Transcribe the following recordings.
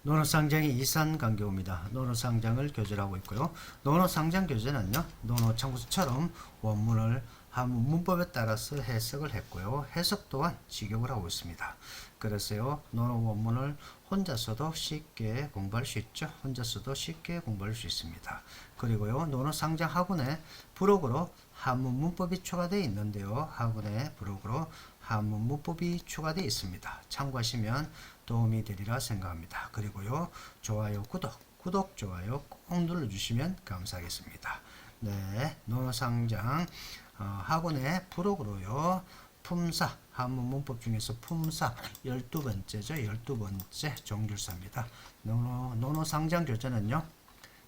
논어상장의 이산강교입니다. 논어상장을 교재하고 있고요. 논어상장 교재는요, 논어참고서처럼 원문을 한문 문법에 따라서 해석을 했고요. 해석 또한 직역을 하고 있습니다. 그래서요, 논어 원문을 혼자서도 쉽게 공부할 수 있죠. 혼자서도 쉽게 공부할 수 있습니다. 그리고요, 논어상장 학원에 블로그로 한문 문법이 추가되어 있는데요. 학원에 블로그로 한문 문법이 추가되어 있습니다. 참고하시면 도움이 되리라 생각합니다. 그리고요, 좋아요, 구독, 좋아요 꼭 눌러주시면 감사하겠습니다. 네, 논어상장 학원의 블로그로요, 품사, 한문 문법 중에서 품사 12번째죠. 12번째 종결사입니다. 논어상장 교재는요,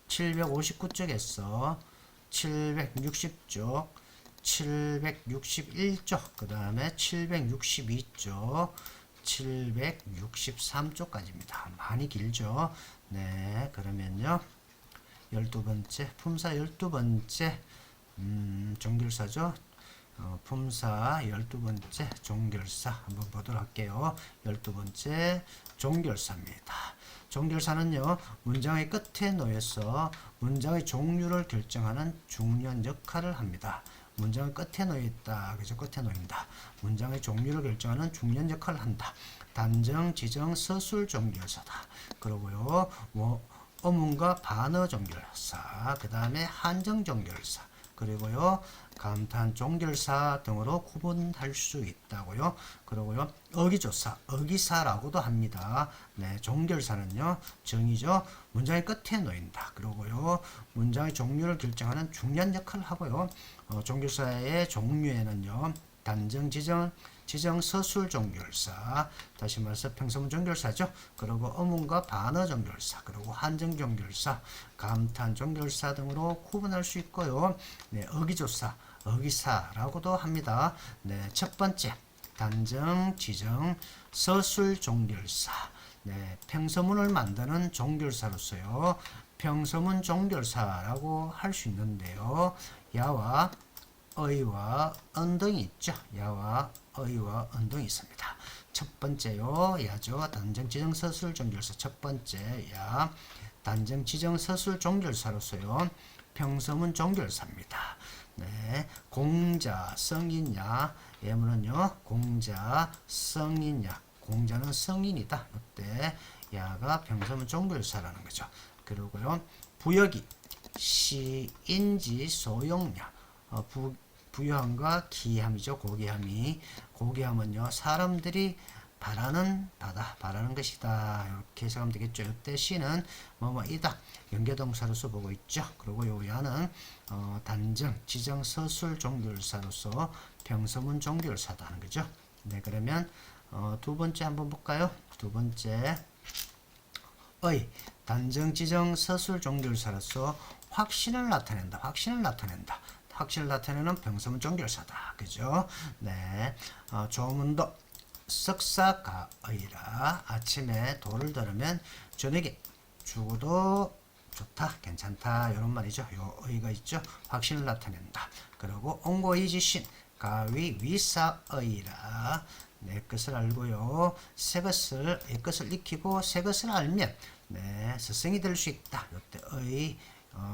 759쪽에서 760쪽, 761쪽, 그 다음에 762쪽, 763쪽까지입니다. 많이 길죠? 네, 그러면요, 12번째, 품사 12번째, 종결사죠? 품사 12번째 종결사 한번 보도록 할게요. 12번째 종결사입니다. 종결사는요, 문장의 끝에 놓여서 문장의 종류를 결정하는 중요한 역할을 합니다. 문장의 끝에 놓여있다. 그죠? 끝에 놓인다. 문장의 종류를 결정하는 중요한 역할을 한다. 단정, 지정, 서술 종결사다. 그리고요, 어문과 반어 종결사, 그 다음에 한정 종결사, 그리고요, 감탄 종결사 등으로 구분할 수 있다고요. 그리고요, 어기조사, 어기사라고도 합니다. 네, 종결사는요, 정의죠. 문장의 끝에 놓인다. 그리고요, 문장의 종류를 결정하는 중요한 역할을 하고요. 종결사의 종류에는요, 단정, 지정, 서술 종결사, 다시 말해서 평서문 종결사죠. 그리고 어문과 반어 종결사, 그리고 한정 종결사, 감탄 종결사 등으로 구분할 수 있고요. 네, 어기조사, 어기사라고도 합니다. 네, 첫 번째 단정, 지정, 서술 종결사. 네, 평서문을 만드는 종결사로서요, 평서문 종결사라고 할 수 있는데요. 야와 어이와 언등이 있죠. 야와 어이와 언등이 있습니다. 첫 번째요, 야죠. 단정, 지정, 서술 종결사. 첫 번째 야, 단정, 지정, 서술 종결사로서요, 평서문 종결사입니다. 네, 공자, 성인야. 예문은요, 공자, 성인야. 공자는 성인이다. 이때 야가 평서문 종결사라는 거죠. 그리고요, 부역이 시인지 소용야. 부유함과 기함이죠. 고귀함이. 고귀함은요, 사람들이 바라는 바다, 바라는 것이다. 이렇게 해석하면 되겠죠. 이때 시는 뭐뭐이다. 연계동사로서 보고 있죠. 그리고 요 야는 단정, 지정, 서술 종결사로서 평서문 종결사다 하는 거죠. 네, 그러면 두 번째 한번 볼까요? 두 번째 의, 단정, 지정, 서술 종결사로서 확신을 나타낸다. 확신을 나타낸다. 확신을 나타내는 평서문 종결사다. 그죠? 네. 조문도 석사가의라. 아침에 도를 들으면 저녁에 죽어도 좋다, 괜찮다, 이런 말이죠. 요 의가 있죠. 확신을 나타낸다. 그리고 옹고이지신 가위 위사의라. 내 것을 알고요, 새 것을, 이 것을 익히고 새 것을 알면 네, 스승이 될 수 있다. 이때 의,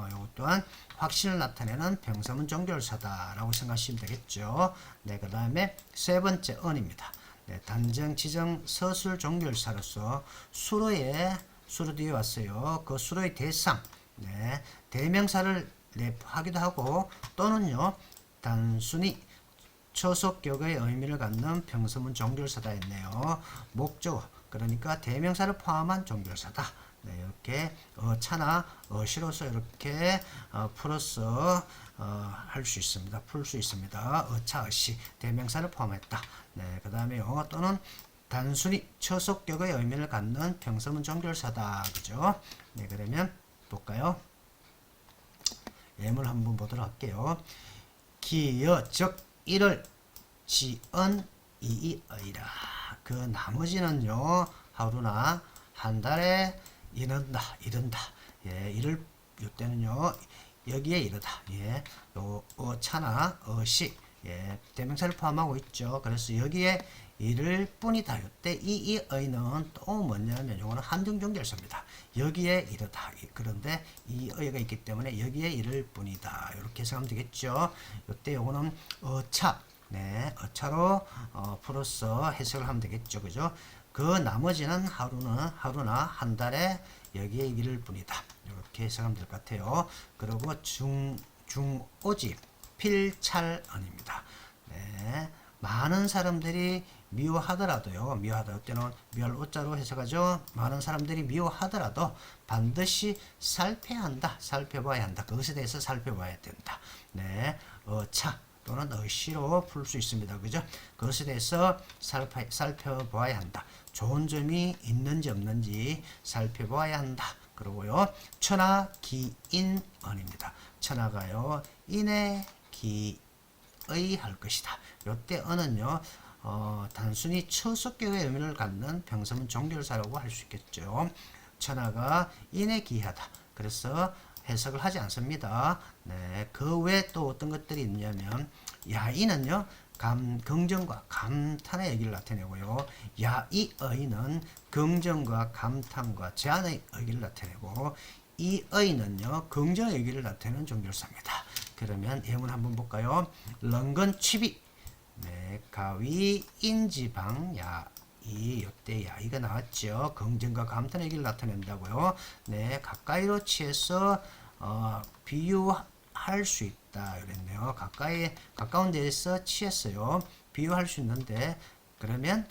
이것 또한 확신을 나타내는 평서문 종결사다라고 생각하시면 되겠죠. 네, 그 다음에 세 번째 언입니다. 네, 단정, 지정, 서술 종결사로서 수로 뒤에 왔어요. 그 수로의 대상, 네, 대명사를 내포하기도 하고, 또는요, 단순히 초속격의 의미를 갖는 평서문 종결사다 했네요. 목적어, 그러니까 대명사를 포함한 종결사다. 네, 이렇게 어차나 어시로서 이렇게 풀어서 할 수 있습니다. 풀 수 있습니다. 어차, 어시, 대명사를 포함했다. 네, 그 다음에 영어 또는 단순히 처속격의 의미를 갖는 평서문 종결사다. 그죠? 네, 그러면 볼까요? 예문 한번 보도록 할게요. 기여, 적, 이를, 지언, 이의라. 그 나머지는요, 하루나 한 달에 이른다. 예, 이를, 이때는요, 여기에 이르다. 예, 요, 어차나, 어시, 예, 대명사를 포함하고 있죠. 그래서 여기에 이를 뿐이다. 이때 이의는 또 뭐냐면 요거는 한등종결사입니다. 여기에 이르다. 그런데 이 의가 있기 때문에 여기에 이를 뿐이다. 이렇게 해석하면 되겠죠. 이때 요거는 어차, 네, 어차로 풀어서 해석을 하면 되겠죠. 그죠? 그 나머지는 하루나 한 달에 여기에 이를 뿐이다. 이렇게 해석하면 될 것 같아요. 그리고 중오지 필찰언입니다. 네, 많은 사람들이 미워하더라도요. 이때는 미워할 오자로 해석하죠. 많은 사람들이 미워하더라도 반드시 살펴야 한다. 살펴봐야 한다. 그것에 대해서 살펴봐야 된다. 네, 차 또는 의시로 풀 수 있습니다. 그죠? 그것에 대해서 살펴봐야 한다. 좋은 점이 있는지 없는지 살펴봐야 한다. 그리고요, 천하 기인언입니다. 천하가요, 인의 기의 할 것이다. 요때 언은요, 단순히 처속격의 의미를 갖는 평서문 종결사라고 할 수 있겠죠. 천하가 인에 기하다. 그래서 해석을 하지 않습니다. 네, 그 외에 또 어떤 것들이 있냐면 야이는요, 긍정과 감탄의 얘기를 나타내고요. 야이의는 긍정과 감탄과 제한의 얘기를 나타내고, 이의는요, 긍정의 얘기를 나타내는 종결사입니다. 그러면 예문 한번 볼까요? 런건취비, 네, 가위 인지방 야이, 요때 야이가 나왔죠. 긍정과 감탄의 얘기를 나타낸다고요. 네, 가까이로 취해서 비유할 수 있다 그랬네요. 가까운 데에서 취했어요. 비유할 수 있는데, 그러면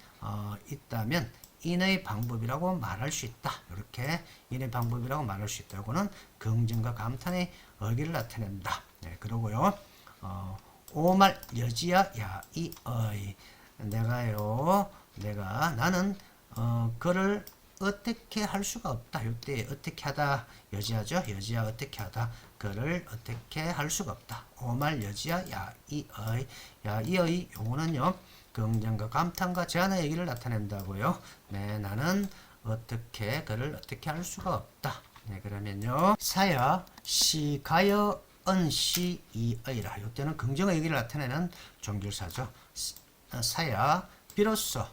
있다면 인의 방법이라고 말할 수 있다. 이렇게 인의 방법이라고 말할 수 있다. 이거는 긍정과 감탄의 의기를 나타낸다. 네, 그러고요. 오말 여지야 야이의, 나는 그를 어떻게 할 수가 없다. 이때 어떻게 하다 여지하죠. 여지야 어떻게 하다. 그를 어떻게 할 수가 없다. 오말 여지야 야이의 요거는요, 긍정과 감탄과 제한의 얘기를 나타낸다고요. 네, 나는 그를 어떻게 할 수가 없다. 네, 그러면요, 사야 시가여 언시 이의라. 이때는 긍정의 얘기를 나타내는 종결사죠. 사야 비로소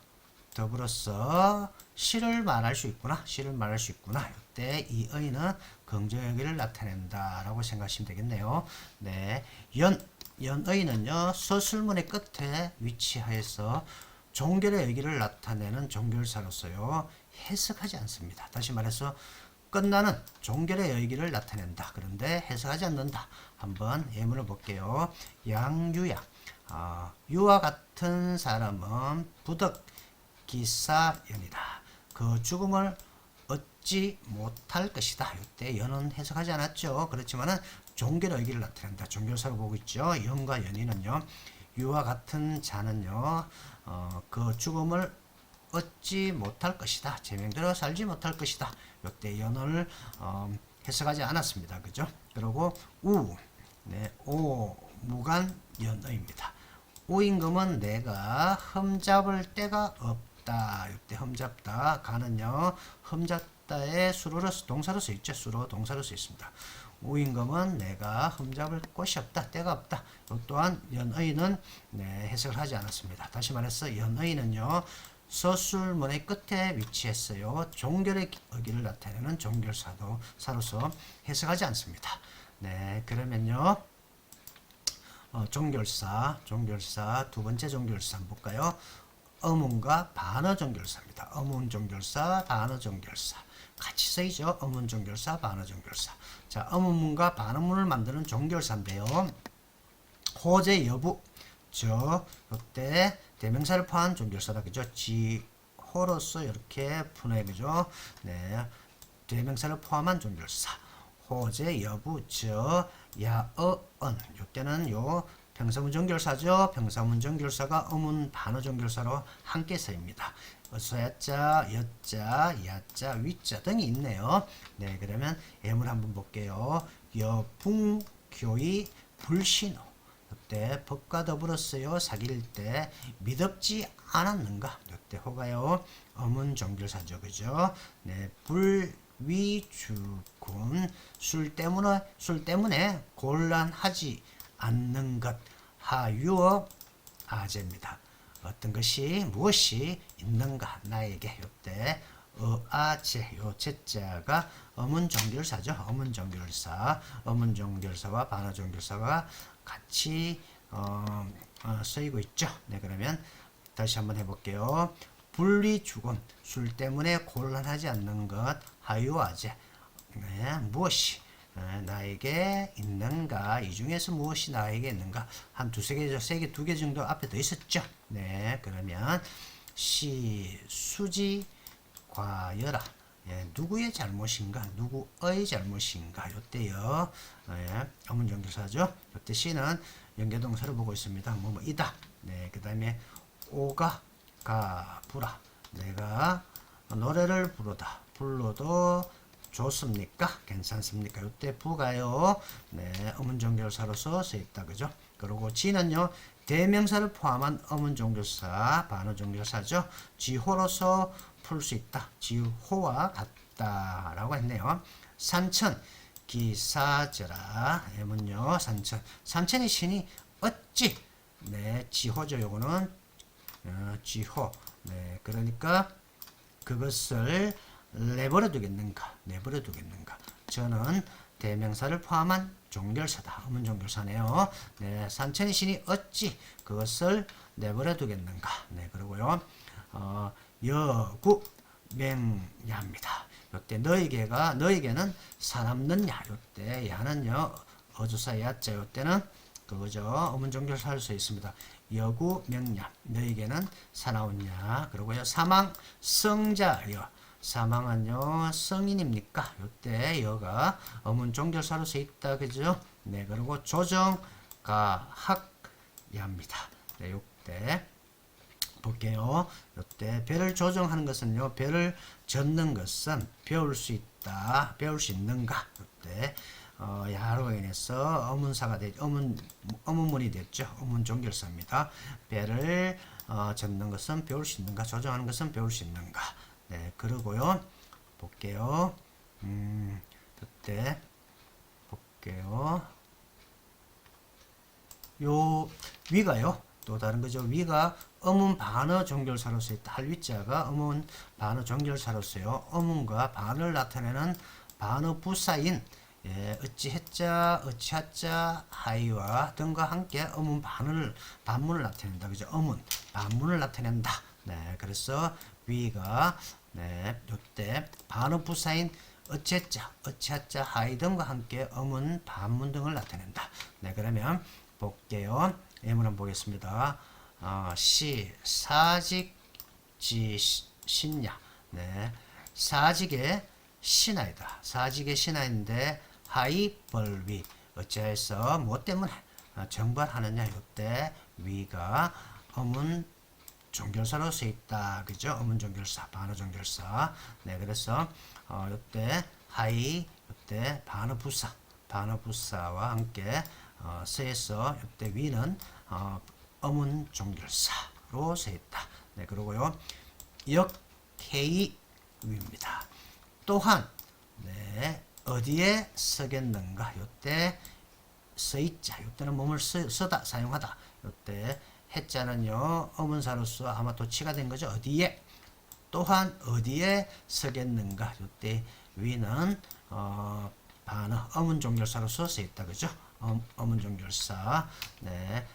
더불어서 시를 말할 수 있구나. 이때 이의는 긍정의 얘기를 나타낸다라고 생각하시면 되겠네요. 네, 연의는요, 서술문의 끝에 위치하여서 종결의 얘기를 나타내는 종결사로서요, 해석하지 않습니다. 다시 말해서 끝나는 종결의 얘기를 나타낸다. 그런데 해석하지 않는다. 한번 예문을 볼게요. 양유야, 유와 같은 사람은 부득 기사연이다. 그 죽음을 얻지 못할 것이다. 이때 연은 해석하지 않았죠. 그렇지만은 종결의 의기를 나타낸다. 종결사로 보고 있죠. 연과 연이는요, 유와 같은 자는요, 그 죽음을 얻지 못할 것이다. 제명대로 살지 못할 것이다. 이때 연을 해석하지 않았습니다. 그죠? 그리고 네, 무간 연의입니다. 우임금은 내가 흠잡을 데가 없다. 이때 흠잡다, 가는요, 흠잡다의 수로로서 동사로 써 있죠. 수로 동사로 써 있습니다. 우임금은 내가 흠잡을 곳이 없다. 때가 없다. 또한 연의는 네, 해석을 하지 않았습니다. 다시 말해서 연의는요, 서술문의 끝에 위치했어요. 종결의 의기를 나타내는 종결사로서 해석하지 않습니다. 네, 그러면요, 종결사 두 번째 종결사 한번 볼까요? 어문과 반어 종결사입니다. 어문 종결사, 반어 종결사 같이 쓰이죠. 어문 종결사, 반어 종결사. 자, 어문문과 반어문을 만드는 종결사인데요. 호재 여부, 이때 대명사를 포함한 종결사다. 그죠? 지호로서 이렇게 푸네. 그죠? 네, 대명사를 포함한 종결사. 호재 여부, 야어언. 이때는 요 평서문 종결사죠. 평서문 종결사가 어문 반어 종결사로 함께 쓰입니다. 서야자, 여자, 야자, 위자 등이 있네요. 네, 그러면 예문 한번 볼게요. 여풍, 교의, 불신호. 이때 법과 더불었어요. 사귈 때 믿었지 않았는가. 이때 호가요, 어문 종결사죠. 그죠? 네, 불위주군, 술 때문에 곤란하지 않는 것, 하유어 아재입니다. 어떤 것이 무엇이 있는가 나에게 요때 아재 요 제자가 어문종결사죠. 어문종결사와 반어종결사가 같이 쓰이고 있죠. 네, 그러면 다시 한번 해볼게요. 분리주건 술 때문에 곤란하지 않는 것 하유아재 네, 무엇이 나에게 있는가 이 중에서 무엇이 나에게 있는가 한 두세 개, 세 개, 두 개 정도 앞에 더 있었죠. 네, 그러면 수지 과여라 예, 누구의 잘못인가 누구의 잘못인가 요때요 예, 어문정교사죠. 요때 시는 연계동사를 보고 있습니다. 이다 네, 그 다음에 오가 가부라 내가 노래를 불러도 좋습니까? 괜찮습니까? 요때 부가요. 네, 어문종결사로서 쓰였다. 그죠? 그리고 지는요. 대명사를 포함한 어문종결사, 반어종결사죠. 지호로서 풀 수 있다. 지호와 같다라고 했네요. 산천, 기사저라. 예문요. 산천. 산천의 신이 어찌 네, 지호죠. 요거는 지호. 네, 그러니까 그것을 내버려 두겠는가? 저는 대명사를 포함한 종결사다. 어문종결사네요. 네, 산천의 신이 어찌 그것을 내버려 두겠는가? 네, 그리고요. 여구 맹야입니다. 요때 너에게는 사람느냐? 요때 야는요. 어조사 야자 요때는 그거죠. 어문종결사 할 수 있습니다. 여구 명냐 너에게는 사나우냐. 그리고요. 사망 성자여 사망은요 성인입니까? 요때 여가 어문종결사로 써 있다. 그죠? 네, 그리고 조정가 학야입니다. 네, 요때 볼게요. 요때 배를 조정하는 것은요 배를 젓는 것은 배울 수 있다. 배울 수 있는가? 요때 야로 인해서 어문사가 어문문이 됐죠. 어문종결사입니다. 배를 젓는 것은 배울 수 있는가? 조정하는 것은 배울 수 있는가? 네, 그러고요. 볼게요. 그때 볼게요. 요 위가요. 또 다른 거죠. 위가 어문 반어 종결사로 쓰여 있다. 할 위자가 어문 반어 종결사로서요. 어문과 반을 나타내는 반어 부사인 예, 어찌하자, 하이와 등과 함께 어문 반문을 나타낸다. 그죠? 어문 반문을 나타낸다. 네, 그래서 위가 네, 요때 반어 부사인 어찌하자, 하이 등과 함께 어문 반문 등을 나타낸다. 네, 그러면 볼게요. 예문 한번 보겠습니다. 사직지 신야. 네, 사직의 신하이다. 사직의 신하인데 하이 벌위 어찌해서 뭐 때문에 정발하느냐. 요때 위가 어문 종결사로 쓰여 있다. 그죠? 어문 종결사, 반어 종결사. 네, 그래서 요때 하이 요때 반어 부사와 함께 쓰여서 요때 위는 어문 종결사로 쓰여 있다. 네, 그리고요. 역해이 위입니다. 또한 네, 어디에 쓰겠는가? 요때 쓰이자. 요때는 몸을 쓰다 사용하다. 요때 해자는요 어문사로서 아마 도치가 된 거죠. 어디에 또한 어디에 쓰겠는가? 요때 위는 반어 어문종결사로서 쓰였다. 그죠? 어문종결사. 네,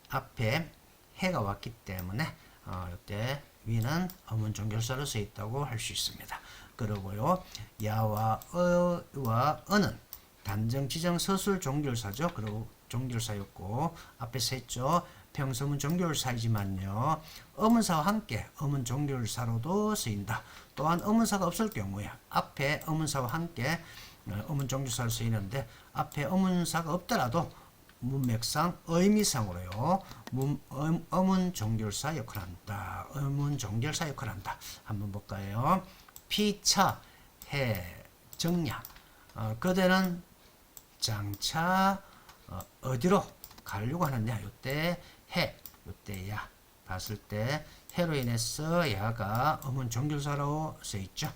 앞에 해가 왔기 때문에 요때 위는 어문종결사로 쓰였다고 할 수 있습니다. 그리고요 야와 어는 단정 지정 서술 종결사죠. 그리고 종결사였고 앞에서 했죠. 평소문 종결사이지만요 어문사와 함께 어문 종결사로도 쓰인다. 또한 어문사가 없을 경우에 앞에 어문사와 함께 어문 종결사로 쓰이는데 앞에 어문사가 없더라도 문맥상 의미상으로요 어문 종결사 역할을 한다. 어문 종결사 역할을 한다. 한번 볼까요? 피차 해 정량 그대는 장차 어디로 가려고 하느냐. 요때 해 요때 야 봤을 때 해로 인해서 야가 어문 종결사로 쓰여있죠.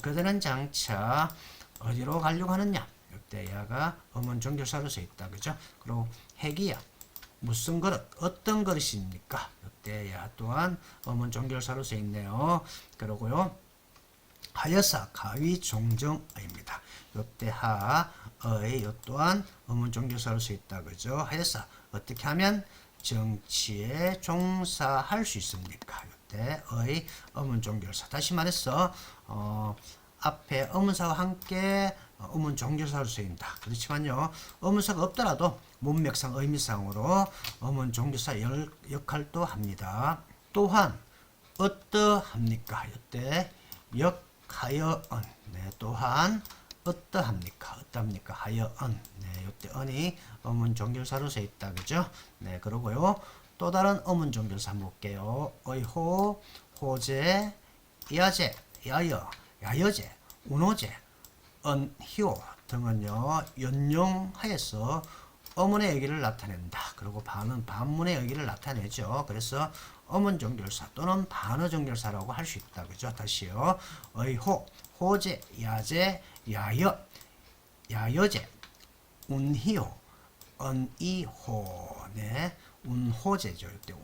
그대는 장차 어디로 가려고 하느냐. 요때 야가 어문 종결사로 쓰여있다. 그죠? 그리고 해기야 무슨 그릇, 어떤 그릇입니까? 이때 야 또한 어문 종결사로 쓰여 있네요. 그러고요. 하여사 가위 종정의입니다. 요때 하의 요 또한 어문 종결사로 쓰여 있다 그죠? 하여사 어떻게 하면 정치에 종사할 수 있습니까? 요때의 어문 종결사. 다시 말해서 앞에 의문사와 함께 의문 종결사로 쓰인다. 그렇지만요, 의문사가 없더라도 문맥상 의미상으로 의문 종결사 역할도 합니다. 또한 어떠합니까? 이때 역하여은. 네, 또한 어떠합니까? 어떠합니까? 하여은. 네, 이때 은이 의문 종결사로 써 있다. 그죠? 네, 그러고요. 또 다른 의문 종결사 한번 볼게요. 의호, 호재, 야재, 야여, 야여재, 운호재, 은희호 등은요, 연용하여서 어문의 의기를 나타낸다. 그리고 반은 반문의 의기를 나타내죠. 그래서 어문 종결사 또는 반어 종결사라고 할 수 있다. 그죠? 다시요. 의호, 호재, 야재, 야여, 야여재, 운희호, 은이호. 네, 운호재죠. 이때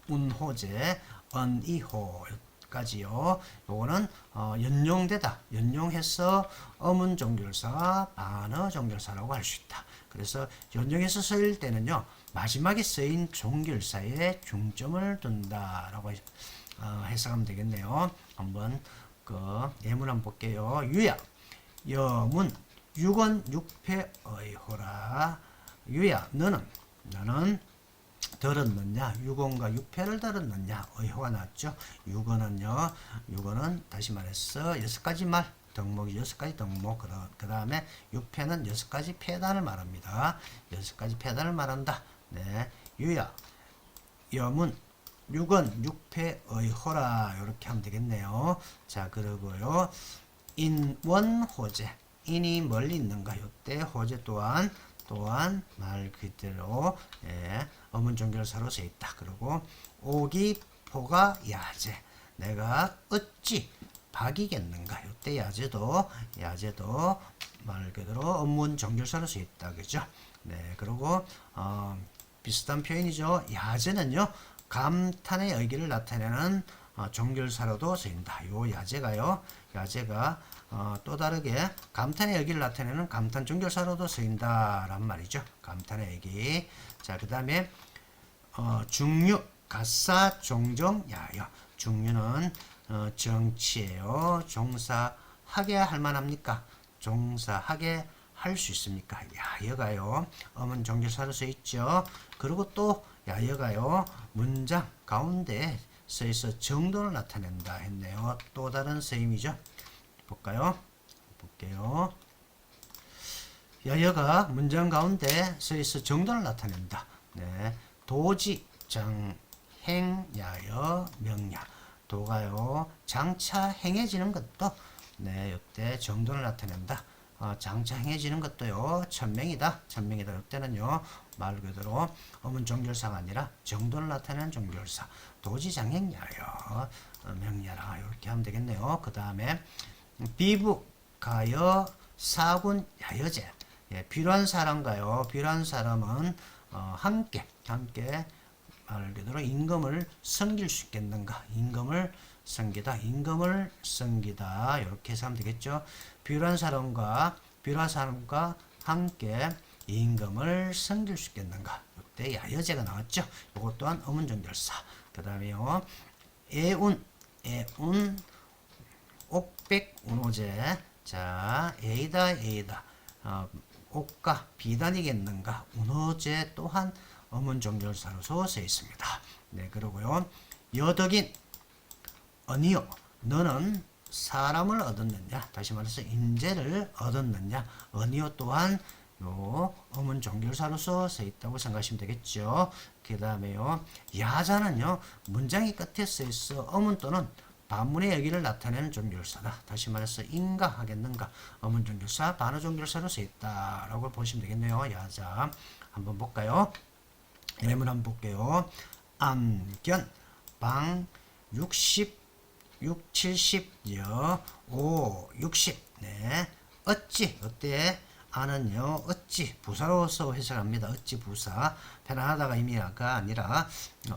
운호재, 은이호. 까지요. 요거는 연용되다. 연용해서 어문 종결사, 반어 종결사라고 할 수 있다. 그래서 연용해서 쓰일 때는요, 마지막에 쓰인 종결사에 중점을 둔다라고 해석하면 되겠네요. 한번 그 예문 한번 볼게요. 유야, 여문, 육언 육패의호라. 유야, 너는 들었느냐? 육언과 육패를 들었느냐? 의호가 나왔죠. 육언은 다시 말해서 6가지 말, 덕목이 6가지 덕목, 그 다음에 육패는 6가지 패단을 말합니다. 6가지 패단을 말한다. 네, 유야, 여문, 육언, 육패, 의호라. 이렇게 하면 되겠네요. 자, 그리고요. 인원, 호재. 인이 멀리 있는가? 요때 호재 또한 말 그대로 어문 종결사로 써 있다. 그리고 오기, 포가, 야재. 내가 어찌 박이겠는가? 요때 야재도 말 그대로 어문 종결사로 써 있다. 그죠? 네, 그리고 비슷한 표현이죠. 야재는요, 감탄의 의기를 나타내는 종결사로도 쓰인다. 요 야재가 또 다르게 감탄의 의기를 나타내는 감탄 종결사로도 쓰인다란 말이죠. 감탄의 의기. 자, 그 다음에 중유, 가사, 종정, 야여. 중유는 정치예요. 종사하게 할 만합니까? 종사하게 할 수 있습니까? 야여가요, 어문 종결사로 써 있죠. 그리고 또 야여가요, 문장 가운데 써있어 정도를 나타낸다 했네요. 또 다른 쓰임이죠. 볼게요. 야여가 문장 가운데 써있어 정도를 나타낸다. 네, 도지, 장, 행, 야여, 명야. 도가요, 장차 행해지는 것도 네, 이때 정도를 나타낸다. 장차 행해지는 것도요, 천명이다. 이때는요, 말 그대로 어문 종결사가 아니라 정도를 나타내는 종결사. 도지장행야여, 명야라. 이렇게 하면 되겠네요. 그 다음에 비부, 가여, 사군, 야여제. 예, 필요한 사람과요, 필요한 사람은 함께 말 그대로 임금을 섬길 수 있겠는가? 임금을 섬기다. 이렇게 해서 하면 되겠죠. 필요한 사람과 함께 임금을 섬길 수 있겠는가? 이때 야여제가 나왔죠. 이것 또한 어문 종결사. 그 다음에요, 애운, 옥백, 운호제. 자, 에이다. 옥가, 비단이겠는가? 운호제 또한 어문 종결사로서 쓰여 있습니다. 네, 그리고요, 여덕인, 아니요, 너는 사람을 얻었느냐? 다시 말해서 인재를 얻었느냐? 아니요 또한 요 어문 종결사로서 써 있다고 생각하시면 되겠죠. 그 다음에요, 야자는요, 문장이 끝에 써 있어 어문 또는 반문의 의기를 나타내는 종결사다. 다시 말해서 인가 하겠는가? 어문 종결사, 반어 종결사로 써 있다라고 보시면 되겠네요. 야자 한번 볼까요? 예문 한번 볼게요. 암견, 방 60, 70여 5, 60. 네. 어찌, 이때 아는요 어찌 부사로서 해석합니다. 어찌 부사 편안하다가 의미가 아니라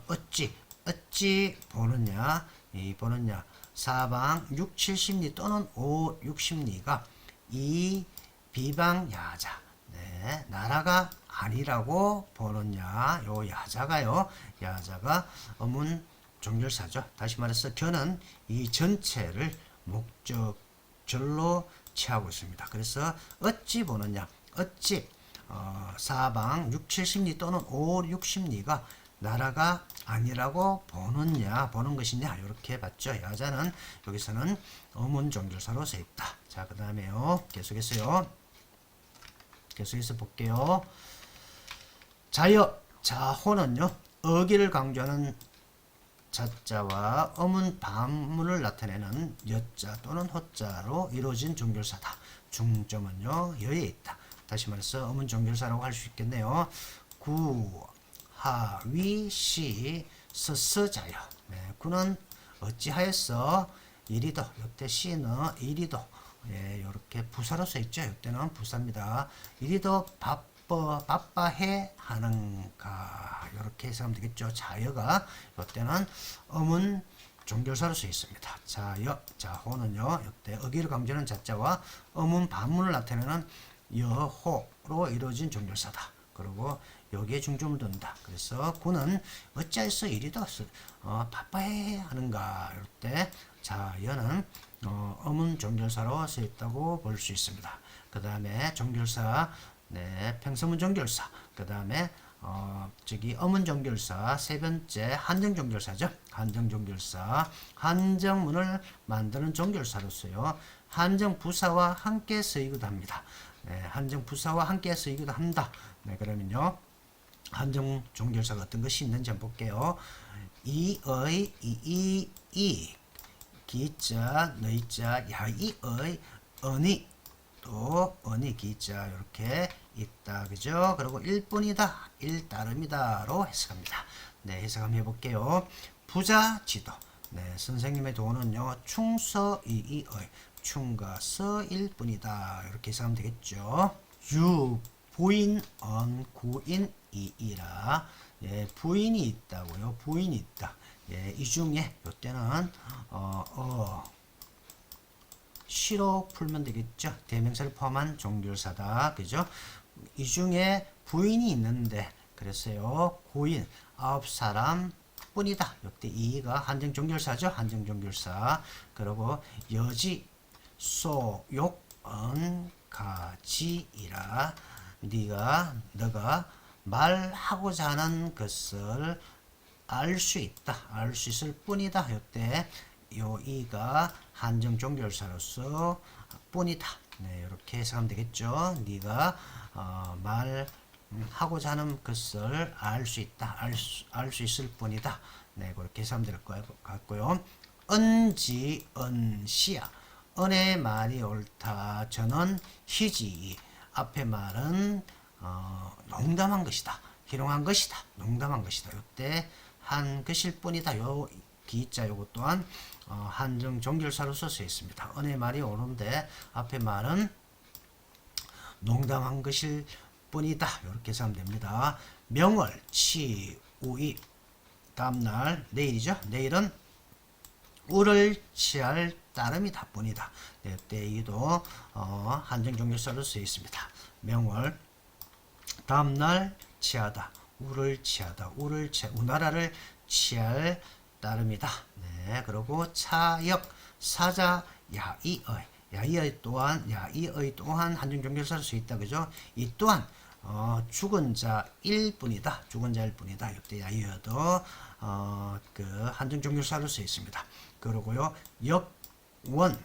어찌 보느냐 이 보느냐 사방 6, 70리 또는 5, 60리가 이 비방 야자 네, 나라가 아니라고 보느냐 요 야자가요 야자가 어문 종결사죠. 다시 말해서 견은 이 전체를 목적절로 취하고 있습니다. 그래서 어찌 보느냐 어찌 사방 6, 70리 또는 5, 60리가 나라가 아니라고 보느냐 보는 것이냐 이렇게 봤죠. 야자는 여기서는 어문 종결사로 써 있다. 자, 그 다음에요 계속해서 볼게요. 자여 자호는요 어기를 강조하는 자자와 어문 반문을 나타내는 여자 또는 호자로 이루어진 종결사다. 중점은요 여에 있다. 다시 말해서 어문 종결사라고 할 수 있겠네요. 구, 하, 위, 시, 서서 자여. 네, 구는 어찌하였어 이리도 이때 시는 이리도 예, 이렇게 부사로 써 있죠. 이때는 부사입니다. 이리도 바빠해 하는가 이렇게 해석하면 되겠죠. 자여가 이때는 어문 종결사로 써 있습니다. 자여 자호는요 이때 어기를 강조하는 자자와 어문 반문을 나타내는 여호로 이루어진 종결사다. 그리고 여기에 중점을 둔다. 그래서 구는 어찌하여서 이리도 바빠해 하는가 이때 자여는 어문 종결사로 써 있다고 볼 수 있습니다. 그 다음에 종결사 네, 평서문 종결사. 그 다음에 어문 종결사 세 번째 한정 종결사죠. 한정 종결사. 한정문을 만드는 종결사로서요. 한정 부사와 함께 쓰이기도 합니다. 네, 한정 부사와 함께 쓰이기도 한다. 네, 그러면요. 한정 종결사가 어떤 것이 있는지 한번 볼게요. 이의 이 기자 너희자 야이의 언이 또 언이 기자 이렇게 있다. 그죠? 그리고 일뿐이다 일따름이다로 해석합니다. 네, 해석 한번 해볼게요. 부자 지도. 네, 선생님의 도는요 충서이의 충과 서일 뿐이다 이렇게 해석하면 되겠죠. 유 부인 언 구인 이이라 예, 부인이 있다고요. 부인이 있다. 예, 이 중에 이때는 시로 풀면 되겠죠. 대명사를 포함한 종결사다. 그죠? 이 중에 부인이 있는데 그랬어요. 고인 9사람 뿐이다. 이때 이가 한정 종결사죠. 한정 종결사. 그리고 여지 소욕 가지이라 너가 말하고자 하는 것을 알 수 있다. 알 수 있을 뿐이다. 이때 요 이가 한정 종결사로서 뿐이다. 네, 이렇게 해석하면 되겠죠. 네가 말하고자 하는 것을 알 수 있다. 알 수 있을 뿐이다. 네, 그렇게 해석하면 될 것 같고요. 은지 은시야. 은의 말이 옳다. 저는 희지. 앞에 말은 농담한 것이다. 희롱한 것이다. 농담한 것이다. 이때 한 것일 뿐이다. 요 기자 요것 또한 한정 종결사로서 써 있습니다. 은의 말이 옳은데 앞에 말은 농담한 것일 뿐이다. 이렇게 해석하면 됩니다. 명월 치 우이 다음날 내일이죠. 내일은 우를 취할 따름이다 뿐이다. 네, 때이도 한정 종결사로 쓰여 있습니다. 명월 다음날 취하다. 우를 취하다. 우나라를 취할 따름이다. 네, 그리고 차역 사자 야이의 또한 한정 종결사로 쓰여 있다. 그죠? 이 또한 죽은 자일 뿐이다. 죽은 자일 뿐이다. 이때 야이어도 그 한정 종결사로 쓰여 있습니다. 그리고요 역원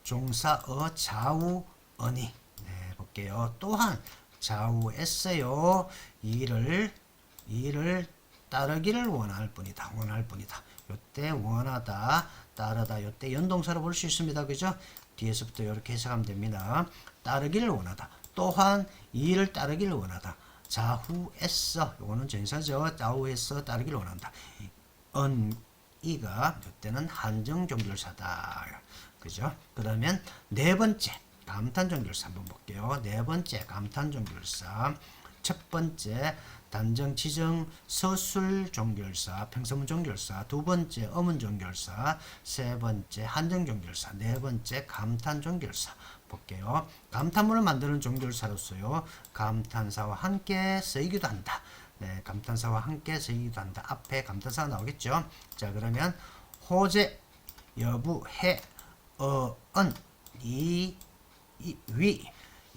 종사어 좌우 언이 네, 볼게요. 또한 좌우에서요 이를 따르기를 원할 뿐이다. 요때 원하다 따르다 요때 연동사로 볼 수 있습니다. 그죠? 뒤에서부터 이렇게 해석하면 됩니다. 따르기를 원하다. 또한 이를 따르기를 원하다. 좌우에서 요거는 전사죠. 좌우에서 따르기를 원한다. 이가 이때는 한정 종결사다. 그죠? 그러면 네 번째 감탄 종결사 한번 볼게요. 네 번째 감탄 종결사, 첫 번째 단정 지정 서술 종결사 평서문 종결사, 두 번째 어문 종결사, 세 번째 한정 종결사, 네 번째 감탄 종결사 볼게요. 감탄문을 만드는 종결사로서요, 감탄사와 함께 쓰이기도 한다. 네, 감탄사와 함께 쓰이기도 한다. 앞에 감탄사가 나오겠죠. 자, 그러면 호재, 여부, 해, 은, 위,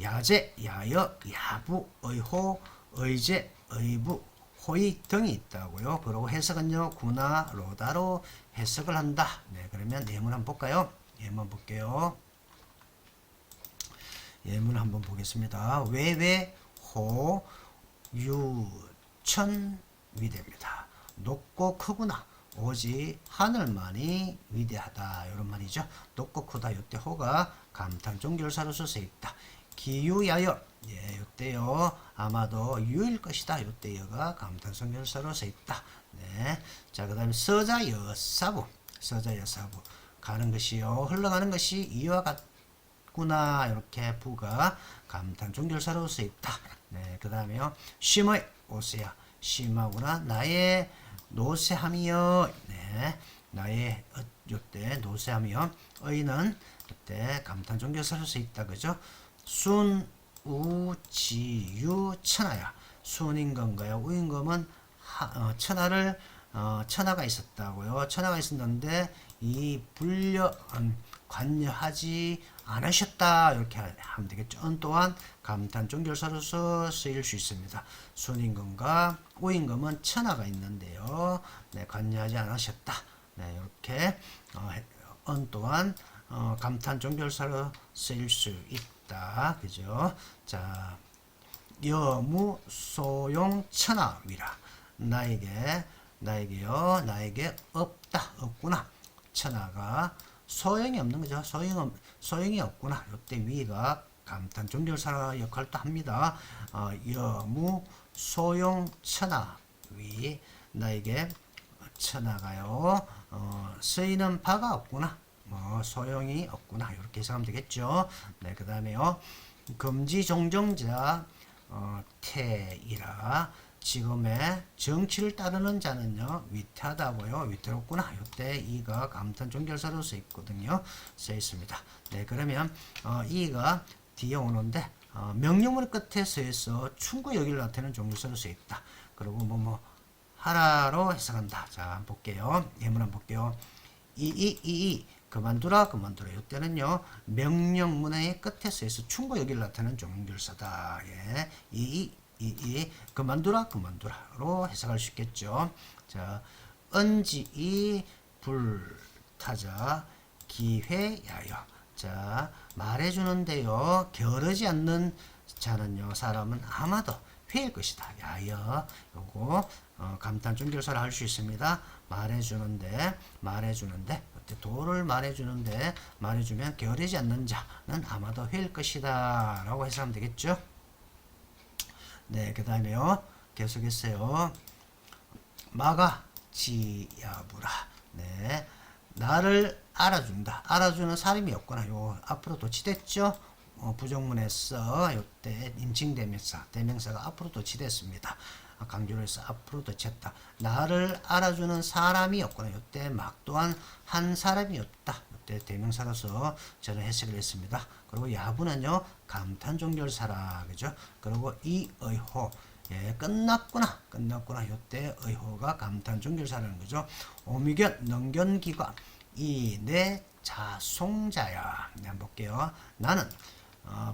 야재, 야여, 야부, 의호, 의제, 의부, 호의 등이 있다고요. 그리고 해석은요, 구나, 로다로 해석을 한다. 네, 그러면 예문 한번 볼까요? 예문 볼게요. 예문 한번 보겠습니다. 외외, 호, 유, 천, 위대입니다. 높고 크구나. 오직 하늘만이 위대하다. 이런 말이죠. 높고 크다. 요때 호가 감탄 종결사로서 쓰였다. 기유야여. 예, 요때요. 아마도 유일 것이다. 요때 여가 감탄 종결사로 쓰였다. 네. 자, 그 다음에 서자여사부. 서자여사부. 가는 것이요. 흘러가는 것이 이와 같구나. 이렇게 부가 감탄 종결사로 쓰였다. 네. 그 다음에요. 쉼의 오세야. 쉼하구나. 나의 노쇠함이여. 네. 나의 요때 노쇠함이여. 의는 요때 감탄 종결사로 쓰였다. 그죠? 순, 우, 지, 유, 천하야. 순임금과요 우임금은 천하가 있었다고요. 천하가 있었는데 이 관여하지 않으셨다. 이렇게 하면 되겠죠. 은 또한 감탄 종결사로서 쓰일 수 있습니다. 순임금과 우임금은 천하가 있는데요. 네, 관여하지 않으셨다. 네, 이렇게 은 또한 감탄 종결사로 쓰일 수 있다. 그죠? 자, 여무 소용 천하위라. 나에게요. 나에게 없다. 없구나. 천하가 소용이 없는 거죠. 소용이 없구나. 이때 위가 감탄 종결사 역할도 합니다. 여무 소용 천하위. 나에게 천하가요. 쓰이는 바가 없구나. 소용이 없구나. 이렇게 해석하면 되겠죠. 네, 그 다음에요. 금지 종정자 태이라. 지금의 정치를 따르는 자는요, 위태하다고요. 위태롭구나. 이때 이가 감탄 종결사로 쓰여 있거든요. 쓰여 있습니다. 네, 그러면 이가 뒤에 오는데 명령문 끝에 쓰여서 충고 여기를 나타내는 종결사로 쓰여 있다. 그리고 하라로 해석한다. 자, 한번 볼게요. 예문 한번 볼게요. 그만두라. 이때는요, 명령문의 끝에 쓰여서 충고 여기를 나타내는 종결사다. 예. 그만두라로 해석할 수 있겠죠. 자, 은지이 불타자 기회야여. 자, 말해주는데요, 게으르지 않는 자는요, 사람은 아마도 회일 것이다. 야여. 요거 감탄 종결사를 할 수 있습니다. 말해주는데 도를 말해주면 게으르지 않는 자는 아마도 회일 것이다. 라고 해석하면 되겠죠. 네, 그 다음에요. 계속했어요. 마가 지야부라. 네, 나를 알아준다. 알아주는 사람이 없구나. 요 앞으로 도치됐죠. 부정문에서 요때 대명사가 앞으로 도치됐습니다. 강조를 해서 앞으로 도쳤다. 나를 알아주는 사람이 없구나. 요때 막 또한 한 사람이 없다. 요때 대명사로서 저는 해석을 했습니다. 그리고 야부는요, 감탄 종결사라. 그죠? 그리고 이 의호. 예, 끝났구나. 요때 의호가 감탄 종결사라는 거죠. 오미견, 능견기관. 이 내 자송자야. 네, 한번 볼게요. 나는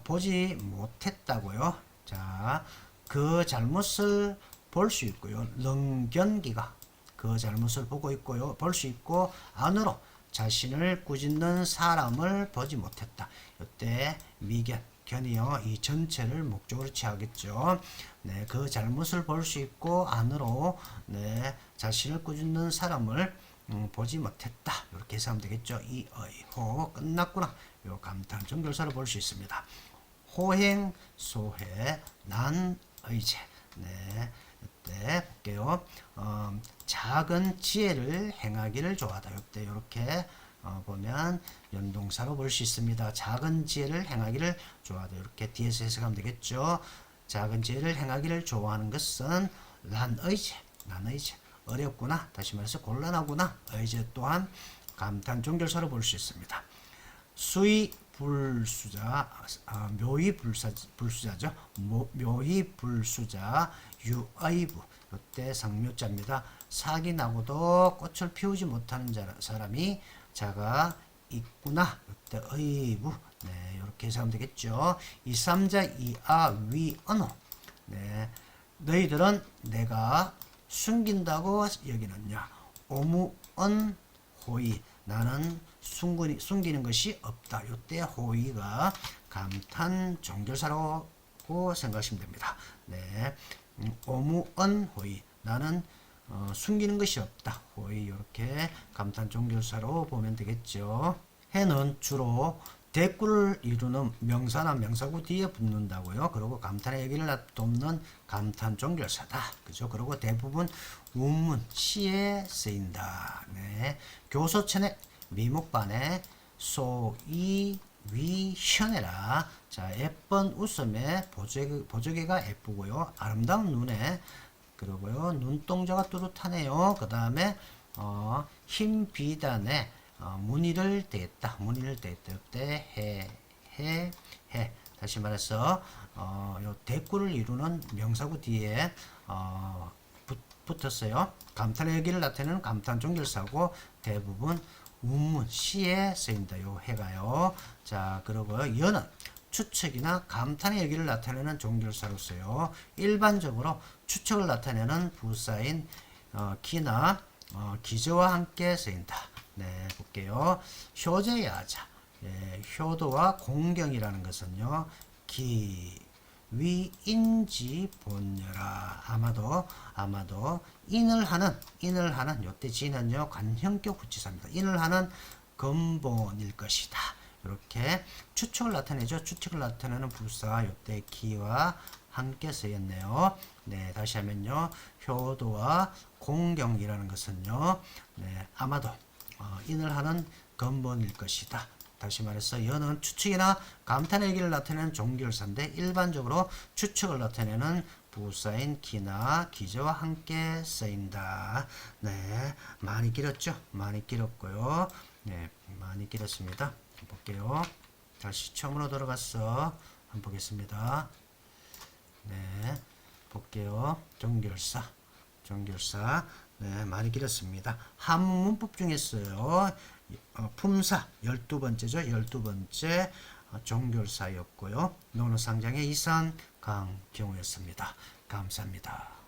보지 못했다고요. 자, 그 잘못을 볼 수 있고요. 능견기가 그 잘못을 보고 있고요. 볼 수 있고, 안으로 자신을 꾸짖는 사람을 보지 못했다. 이때 미견, 견이요. 이 전체를 목적으로 취하겠죠. 네, 그 잘못을 볼 수 있고, 안으로 네, 자신을 꾸짖는 사람을 보지 못했다. 이렇게 해석하면 되겠죠. 이 의호 끝났구나. 요 감탄 종결사로 볼 수 있습니다. 호행, 소해, 난, 의제. 네, 이때 볼게요. 작은 지혜를 행하기를 좋아하다. 이때 이렇게 보면 연동사로 볼 수 있습니다. 작은 지혜를 행하기를 좋아하다. 이렇게 뒤에서 해석하면 되겠죠. 작은 지혜를 행하기를 좋아하는 것은 란의제, 어렵구나, 다시 말해서 곤란하구나. 의제 또한 감탄 종결사로 볼 수 있습니다. 수의 불수자, 묘의 불수자죠. 묘의 불수자, 유의부. 이때 상묘자입니다. sak이 나고도 꽃을 피우지 못하는 사람이 자가 있구나. 이때 의부. 네, 이렇게 해석하면 되겠죠. 이 삼자 이아 위 언어. 네, 너희들은 내가 숨긴다고 여기느냐. 오무언 호의. 나는 숨기는 것이 없다. 이때 호의가 감탄 종결사라고 생각하시면 됩니다. 네, 오무언 호의. 나는 숨기는 것이 없다. 호의. 이렇게 감탄 종결사로 보면 되겠죠. 해는 주로 대꾸를 이루는 명사나 명사구 뒤에 붙는다고요. 그리고 감탄의 얘기를 돕는 감탄 종결사다. 그죠? 그리고 대부분 운문, 시에 쓰인다. 네. 교소천의 미목반에 소이 위 현해라. 자, 예쁜 웃음에 보조개가 예쁘고요. 아름다운 눈에 그러고요. 눈동자가 뚜렷하네요. 그 다음에 흰 비단에 무늬를 떼었다. 때 해. 다시 말해서 요 대꾸를 이루는 명사구 뒤에 붙었어요. 감탄의 의기를 나타내는 감탄 종결사고 대부분 운문 시에 쓰인다. 요 해가요. 자, 그리고요. 여는 추측이나 감탄의 의기를 나타내는 종결사로서요. 일반적으로 추측을 나타내는 부사인 기나 기저와 함께 쓰인다. 네, 볼게요. 효제야자. 예, 효도와 공경이라는 것은요. 위인지 본여라. 아마도 인을 하는 요때 지는요. 관형격 후치사입니다. 인을 하는 근본일 것이다. 이렇게 추측을 나타내죠. 추측을 나타내는 부사 요때 기와 함께 쓰였네요. 네, 다시 하면요. 효도와 공경이라는 것은요. 네, 아마도 인을 하는 근본일 것이다. 다시 말해서 여는 추측이나 감탄의 얘기를 나타내는 종결사인데 일반적으로 추측을 나타내는 부사인 기나 기저와 함께 쓰인다. 네, 많이 길었죠? 많이 길었고요. 네, 많이 길었습니다. 볼게요. 다시 처음으로 들어가서 한번 보겠습니다. 네, 볼게요. 종결사. 네, 많이 길었습니다. 한문 문법 중에서요. 품사 12번째죠. 12번째 종결사였고요. 노노상장의 이산 강경우였습니다. 감사합니다.